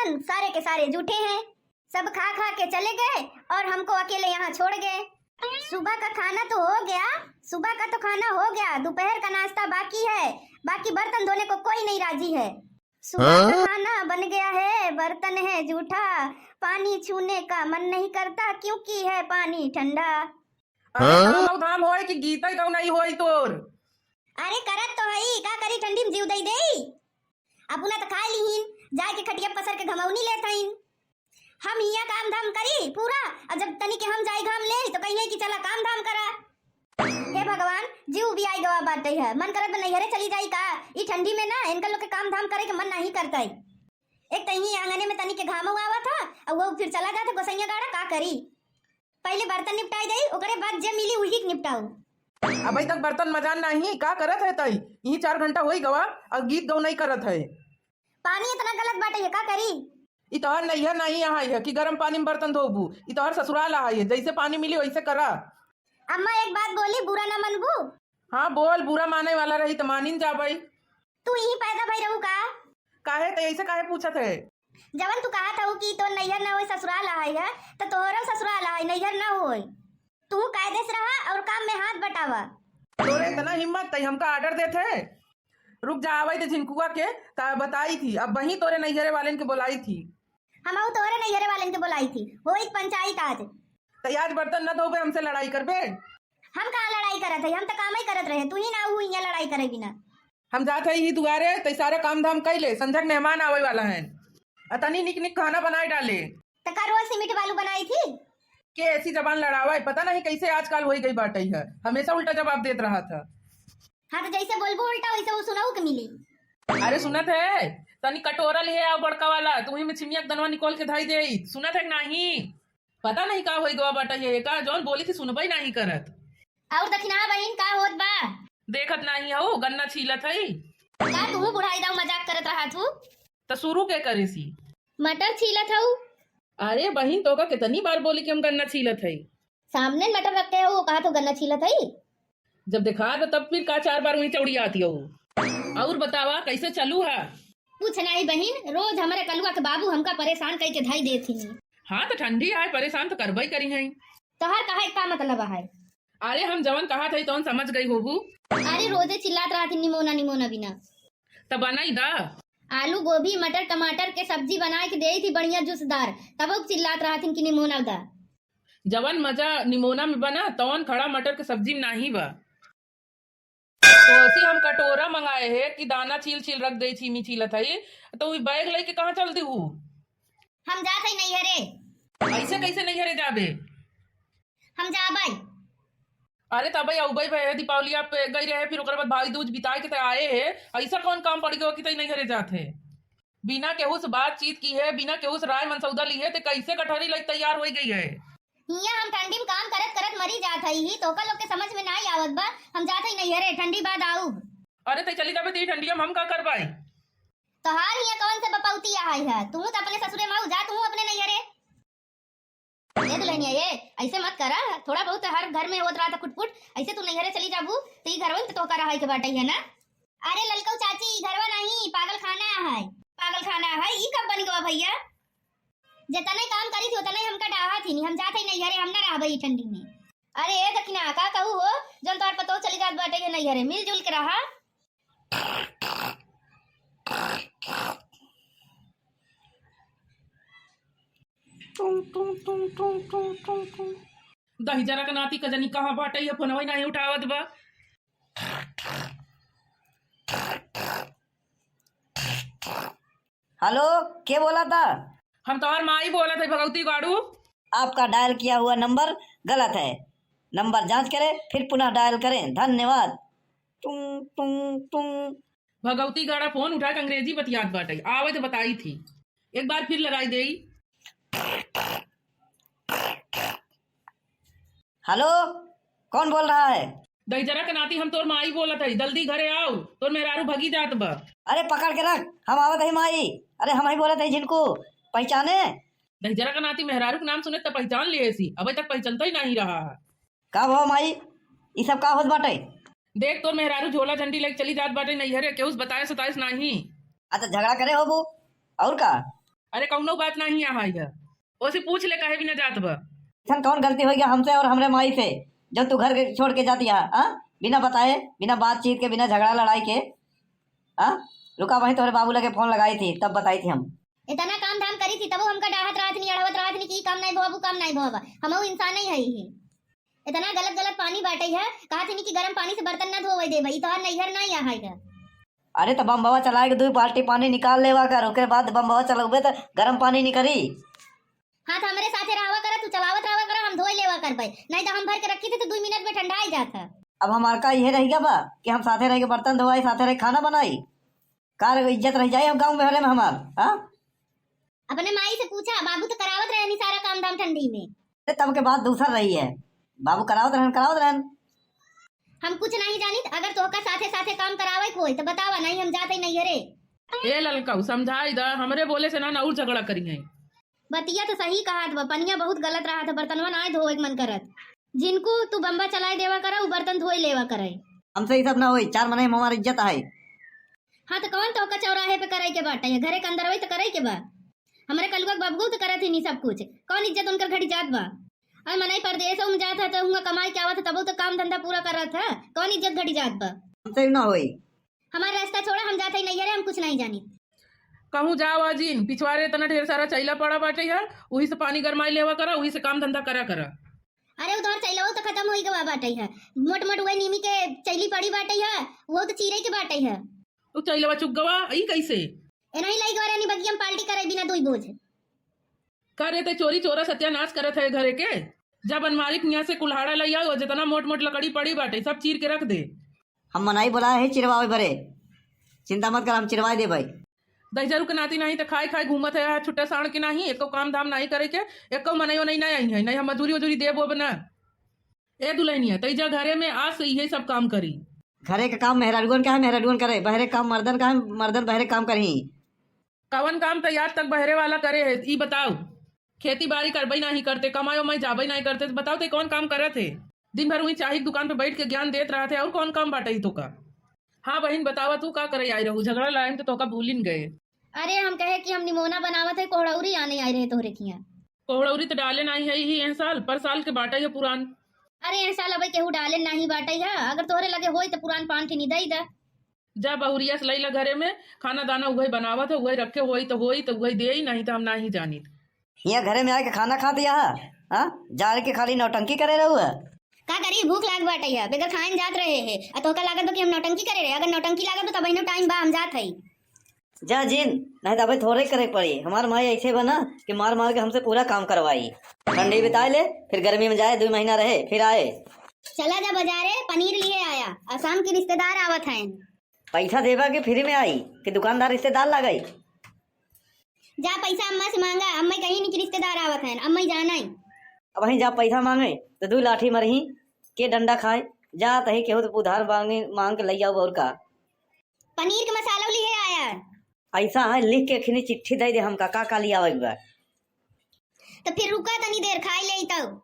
बर्तन सारे के सारे जूठे हैं। सब खा खा के चले गए और हमको अकेले यहाँ छोड़ गए। सुबह का खाना तो हो गया, सुबह का तो खाना हो गया, दोपहर का नाश्ता बाकी है। बाकी बर्तन धोने को कोई नहीं राजी है। सुबह का खाना बन गया है, बर्तन है जूठा, पानी छूने का मन नहीं करता क्योंकि है पानी ठंडा। अरे धाम होए कि गीता ही नहीं होई तोर। अरे करत तो हई, का करी ठंडी में जीव दई देई। अपुना तो खा लीहिन, जाए के खटिया पसर के घमौनी लेत हईन। हम हिया काम धाम करी पूरा, और जब तनी के हम जाई घाम ले तो कहिए कि चला काम धाम करा। हे भगवान, जीव भी आई गवा बात है। मन करत में नैहरे चली जाई का, ई ठंडी में ना इनका लोग के काम धाम करे के मन नहीं करता है। एक तही आंगने में तनी के घाम आवा था और वो फिर चला जाता गोसैया गाड़ा, का करी। पहले बर्तन निपटाई दई, ओकरे बाद जे मिली वही निपटाऊ। अभी तक बर्तन मजान नहीं का करत है तई, यही 4 घंटा होई गवा और गीत गौ नहीं करत है। पानी इतना गलत बाटे है, का करी। इतहर नैहर नहीं यहाँ है कि गर्म पानी में बर्तन धोबू, इतहर ससुराल है, जैसे पानी मिली वैसे करा। अम्मा एक बात बोली, बुरा ना मनबू। हाँ बोल, बुरा माने वाला रही तो मानिन जाबई। तू यही पैदा भई रहू का? काहे तो ऐसे काहे पूछत है? जवन तू कहा था कि तो नैहर ना होई ससुराल है तो तोहरा ससुराल है, नैहर ना होई। तू कायदे से रहा और काम में हाथ बटावा। तोरे इतना हिम्मत तई हमका ऑर्डर देते। रुक जा, आवे थे झिनकुआ के ता बताई थी, अब वही तोरे नैहरे वाले के बुलाई थी। हम तोहरे नैहरे वाले के बुलाई थी, होई पंचायत आज। तो आज बर्तन न धोबे हमसे लड़ाई करबे? हम कहाँ लड़ाई करत है, हम तो काम ही करत रहे, तू ही ना हुई यहाँ लड़ाई करे बिना। हम जाते ही दुआरे तो सारे काम धाम कैले, संजक मेहमान आवे वाला है, अतनी निक निक खाना बनाए डाले। तो का रोज सीमेंट बालू बनाई थी के ऐसी जबान लड़ावा, पता नहीं कैसे आजकल हो गई बात है, हमेशा उल्टा जवाब देत रहा था। हाँ तो जैसे बोलबो उल्टा वैसे वो सुनाऊ के मिली। अरे सुनत है तनी कटोरा ले आओ बड़का वाला, तुम्ही में चिमिया के दनवा निकोल के धाई दे। सुनत है नहीं? पता नहीं का होई गवा बाटा ये का जौन बोली थी सुनबई नहीं करत। और दक्षिणा बहन का होत बा? देखत नहीं हो गन्ना छीलत है। का तू बुढ़ाई दाऊ मजाक करत रहा तू? तो शुरू के करे सी मटर छीलत हूँ। अरे बहन तो का कितनी बार बोली कि हम गन्ना छीलत है। सामने मटर रखते हो, कहा तो गन्ना छीलत है। जब दिखा तो तब फिर का 4 बार वही चौड़ी आती हो। और बतावा कैसे चलू है? पूछ नहीं बहन, रोज हमारे कलुआ के बाबू हमका परेशान करके धाई देती। हाँ तो ठंडी है, परेशान तो करबई करी है। तोहर कहा का मतलब है? अरे हम जवन कहा था तो समझ गई होबू। अरे रोजे चिल्लात रहा थी निमोना निमोना बिना। तब बनाई दा आलू गोभी मटर टमाटर के सब्जी बना के दे थी बढ़िया जूसदार, तब वो चिल्लात रहा थी कि निमोना दा। जवन मजा निमोना में बना तवन खड़ा मटर के सब्जी में नहीं बा। तो ऐसी हम कटोरा मंगाए है कि दाना छील छील रख दे छीमी छीलत है, तो बैग लेके कहाँ चल दी हूँ? हम जाते नहीं हरे। ऐसे कैसे नहीं हरे जाबे? हम जाबई। अरे तब अबई भे दीपावली आप गई रहे, फिर ओकर बाद भाई दूज बिताए के आए है, ऐसा कौन काम पड़ गया कि तई नहीं हरे जाते? बिना केहू से बातचीत की है, बिना केहू से राय मनसौदा ली है, तो कैसे कटहरी लग तैयार हो गई है? हिया हम ठंडी में काम करत करत मरी जात ही, तो का लोग के समझ में नहीं आवत बा। हम जाते ही नहीं हरे, ठंडी बाद आऊ। अरे तो चली जाबे ती ठंडिया में हम का करबाई? तोहार हिया कौन से बपौती आई है? तू तो अपने ससुरे माऊ जा, तू अपने नहीं हरे। ये दुल्हनिया ये ऐसे मत करा, थोड़ा बहुत हर घर में होत रहा था कुटपुट, ऐसे तू नहीं हरे चली जाबू तो ये घरवा तो का रहा के बाटे है ना। अरे ललकऊ चाची, घरवा नहीं पागल खाना है, पागल खाना है। ई कब बन गवा भैया? जितना काम करी थी उतना हमका डाहा थी, हम जाते ही नहीं हरे, हम ना रहबई ठंडी में। अरे ए दक्षिणा का कहू हो, जन तोर पतो चली जात बाटे है नहीं हरे, मिलजुल के रहा। दही जरा का नाती का जनी कहाँ बाटे है, फोनवा नहीं उठावत बा। हेलो, के बोला था? हम तो और माई बोला थे भगवती गाड़ू। आपका डायल किया हुआ नंबर गलत है, नंबर जांच करें फिर पुनः डायल करें, धन्यवाद। टुंग टुंग टुंग। भगवती गाड़ा फोन उठा के अंग्रेजी बतियात बाटे, आवे तो बताई थी, एक बार फिर लगाई दे। हेलो, कौन बोल रहा है? दही जरा के नाती हम तोर माई बोला था, जल्दी घरे आओ, तोर मेहरारू भगी जात बा। अरे पकड़ के रख, हम आवत है माई। अरे हम ही बोला था जिनको पहचाने। दही जरा का नाती मेहरारू के नाम सुने तो पहचान लिए सी, अभी तक पहचानता ही नहीं रहा है। का भाव माई, ये सब का होत बाटे? देख तोर मेहरारू झोला झंडी लेके चली जात बाटे नहीं हरे, केहू बताए सताइस नहीं। अच्छा झगड़ा करे हो वो और का? अरे कौनो बात नहीं यहाँ है, ओसे पूछ ले काहे बिना जात बा। सन कौन गलती हो गया हमसे और हमरे माई से जो तू घर छोड़ के जाती है? हाँ, बिना बताए, बिना बातचीत के, बिना झगड़ा लड़ाई के। हाँ, रुका वहीं तोरे बाबू लगे फोन लगाई थी तब बताई थी हम। इतना काम धाम करी थी तब हमका डाहत रात नहीं अड़वत रात नहीं की काम नहीं भोबू काम नहीं भोबा हमहू इंसान नहीं है ही। इतना गलत गलत पानी बाटे है कहा थी कि गर्म पानी से बर्तन ना धोवे दे भाई तोहर नैहर नहीं यहाँ है। अरे तो बम बवा चलाए के 2 बाल्टी पानी निकाल लेवा कर, ओकरे बाद बम बवा चलावे तो गर्म पानी नहीं करी। हाँ तो हमारे साथे रहवा कर, तू चलावत रहवा कर, हम धोई लेवा कर भाई, नहीं तो हम भर के रखी थी तो 2 मिनट में ठंडा ही जाता। अब हमार का ये रह गया बा कि हम साथे रह के बर्तन धोवाई, साथे रह के खाना बनाई, कार इज्जत रह जाए हम गाँव में में हमार। हाँ, अपने माई से पूछा, बाबू तो करावत रहे नहीं सारा काम धाम ठंडी में। तब के बाद दूसर रही है, बाबू करावत रहन। हम कुछ नहीं जानी, अगर तोहका साथे साथे काम करावे कोई तो बतावा, नहीं हम जाते नहीं हरे। ए ललकाऊ समझाई दा, हमरे बोले से ना और झगड़ा करिए। बतिया तो सही कहा था, पनिया बहुत गलत रहा था, बर्तनवा ना धोए के मन करत। जिनको तू बम्बा चलाए देवा करा वो बर्तन धोए लेवा करे। हमसे ये सब ना होई, 4 महीने में हमारी इज्जत है। हाँ तो कौन तोहका चौराहे पे करे के बाटा है, घरे के अंदर वही तो करे के बा। हमारे कलुआ बबगू तो करत ही नहीं सब कुछ, कौन इज्जत उनकर घड़ी जात बा। और मनाई परदेशों में जाता था, हुआ कमाई के आवत तब तो काम धंधा पूरा कर रहा था, कौन इज्जत घड़ी जात बा। हमसे ना होई, हमारा रास्ता छोड़ा, हम जाते ही नहीं है, हम कुछ नहीं जानी। कहूँ जाओ आजीन पिछवाड़े इतना ढेर सारा चैला पड़ा बाटे है, वही से पानी गरमाई लेवा करा, वही से काम धंधा करा। अरे उधर चैला तो खत्म हो गवा बाटे है, मोट मोट वही नीमी के चैली पड़ी बाटे है, वो तो चीरे के बाटे है। तो चैलवा चुक गवा आई कैसे नहीं लाई गवा नहीं बगियम पार्टी करे बिना दोई बोझ करे थे, चोरी चोरा सत्यानाश करे थे घरे के। जब अनमारी यहाँ से कुल्हाड़ा ले आओ, जितना मोट मोट लकड़ी पड़ी बाटे सब चीर के रख दे। हम मनाई बोला है चिरवावे भरे, चिंता मत कर, हम चिरवाए दे भाई। दहजरू के नाती नहीं तो खाए खाए घूमत है छुट्टे साण के नहीं, एको काम धाम नहीं करे के, एको मनइयो नहीं आई है, नहीं हम मजूरी वजूरी देब वो बना। ए दुल्हनिया तैजा घरे में आज से यही सब काम करी। घरे का काम मेहरारूगन का है, मेहरारूगन करे, बहरे काम मर्दन का है, मर्दन बहरे काम करही। कवन काम तो आज तक बहरे वाला करे है, ई बताओ। खेती बाड़ी करबई नहीं करते, कमाई उमाई जाबई नहीं करते, तो बताओ तो कौन काम करे थे। दिन भर वही चाही दुकान पे बैठ के ज्ञान देते रहा थे, और कौन काम बाटे तो का। हाँ बहन बतावा तू का करे आई रहू, झगड़ा लाइन तो का भूलिन गए। अरे हम कहे कि हम निमोना बनावत है, कोहड़ौरी आने आए रहे तोहरे किया। कोहड़ौरी तो डाले नहीं है ही साल, पर साल के बाटा है पुरान। अरे ऐसा लबे केहू डाले नहीं बाटे है, अगर तोहरे लगे होई तो पुरान पान ठिनी दई दा। जा बहुरिया से लैला घरे में खाना दाना वही बनावत है, वही रखे होई तो वही दे ही, नहीं तो हम नहीं जानी। यहाँ घरे में आके खाना खा दिया, हाँ जाड़ के खाली नौटंकी करे रहू है। का करी भूख लाग बाटे है, बेगर खाइन जात रहे है, आ तोहका लागत बा कि हम नौटंकी करे रहे, अगर नौटंकी लागत तो तबहिनो टाइम बा हम जात हई। जा जिन, नहीं तो अभी थोड़े करे पड़ी। हमार माई ऐसे बना कि मार मार के हमसे पूरा काम करवाई, ठंडी बिताए ले, फिर गर्मी में जाए 2 महीना रहे फिर आए। चला जा बाजारे पनीर लिए आया, आसाम के रिश्तेदार आवत हैं। पैसा देवा के फ्री में आई कि दुकानदार रिश्तेदार लगाई? जा पैसा अम्मा से मांगा, अम्मा कहीं नहीं कि रिश्तेदार आवत हैं, अम्मा जाना ही। अब वहीं जा पैसा मांगे तो 2 लाठी मरही के डंडा खाए, जा तही केहू तो उधार मांग के ले जाओ। और का पनीर के मसाला लिए आया, ऐसा है लिख के खिनी चिट्ठी दे दे हमका का लिया आवे। तो फिर रुका तनी देर खाई ले तब।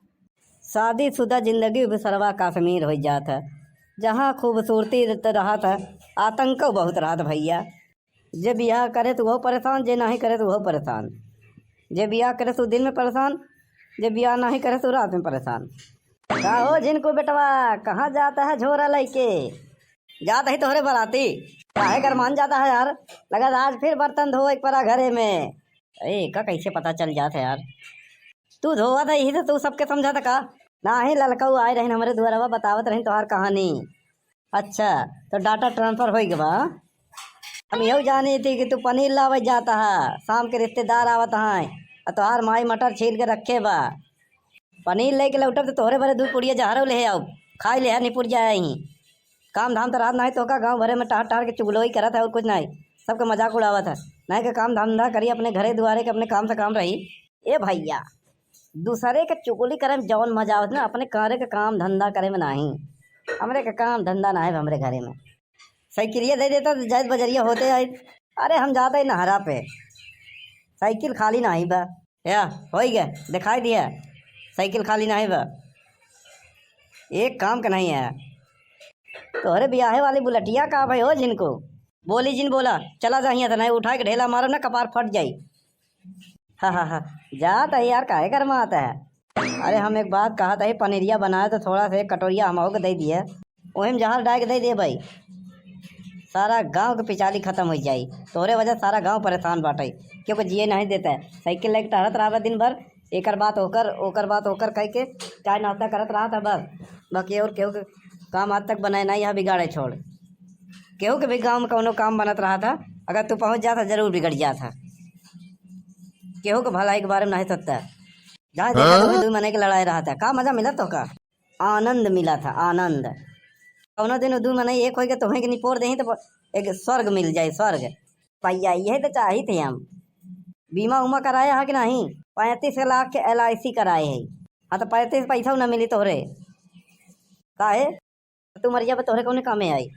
शादीशुदा जिंदगी बिसरवा कश्मीर हो जात है, जहाँ खूबसूरती रहत है आतंक बहुत रहत भैया। जे बियाह करे तो वो परेशान, जे नहीं करे तो वो परेशान। जे बियाह करे तो दिन में परेशान, जे बियाह नहीं करे तो रात में परेशान। का हो जिनको बेटवा कहाँ जाता है झोरा लेके? जाता ही तोहरे बराती, काहे गरमान जाता है यार? लगा आज फिर बर्तन धो एक परा घरे में। का कैसे पता चल जाता है यार? तू धोवा था यही तो तू सबके समझा था का? ना ही ललकाऊ आए रहे हमारे द्वारा बतावत रही तोहार कहानी। अच्छा तो डाटा ट्रांसफर हो गया। हम यही जानी थी कि तू पनीर लावत जाता है, शाम के रिश्तेदार आवत हैं और तोहार माई मटर छील के रखे बा। पनीर लेके लौटब तो तोहरे भरे 2 पुड़िया जहरो ले आओ, खाई ले निपुट जाए। ही काम धाम तो रात नहीं तो का गाँव भरे में टहर टहर के चुगलोई करत है और कुछ नहीं, सबके मजाक उड़ावत है। नहीं के काम धंधा करी अपने घरे दुआरे के, अपने काम से काम रही। ए भैया दूसरे के चुगली करे में जौन मजा आवत ना, अपने करे के काम धंधा करे में नहीं। हमरे के काम धंधा ना है हमरे घरे में। साइकिलिया दे देता तो जायद बजरिया होते आए। अरे हम जाते ही नहरा पे, साइकिल खाली ना ही बा। या हो गया दिखाई दिया, साइकिल खाली ना ही बा, एक काम का नहीं है। तोहरे ब्याहे वाली बुलटिया का भाई हो जिनको बोली जिन बोला चला जा, तो नहीं उठा के ढेला मारो ना कपार फट जाई। हाँ हाँ हाँ, जाता है यार, काहे घर में आता है। अरे हम एक बात कहा था, पनीरिया बनाया तो थोड़ा सा एक कटोरिया हम को दे दिए, वही में जहाँ डाल के दे दिए भाई, सारा गांव के पिचाली खत्म हो जाई। तोरे वजह सारा गांव परेशान बाटे, क्योंकि जिए नहीं देता है। साइकिल लेके टहरत रहा दिन भर, एकर बात होकर ओकर बात होकर कह के चाय नाश्ता करत रहा था बस। बाकी और केहू के काम आज तक बनाए नहीं, यहाँ बिगाड़े छोड़। केहू के भी गाँव में कौनो काम बनत रहा था, अगर तू पहुँच जाता जरूर बिगड़ जाता। केहू के भलाई के बारे में नहीं सोचता। जहाँ देखा तो दो महीने की लड़ाई रहा था, का मजा मिला तो का आनंद मिला था, आनंद। कौनो दिन दो महीने एक हो गए तुम्हें के निपोर दे तो एक स्वर्ग मिल जाए, स्वर्ग पैया। यही तो चाही थे हम। बीमा उमा कराया है कि नहीं? 35 लाख के LIC कराए है। हाँ तो 35 पैसा न मिली तोहरे, काहे? तू मरिया पे तोहरे कौन कामे आई?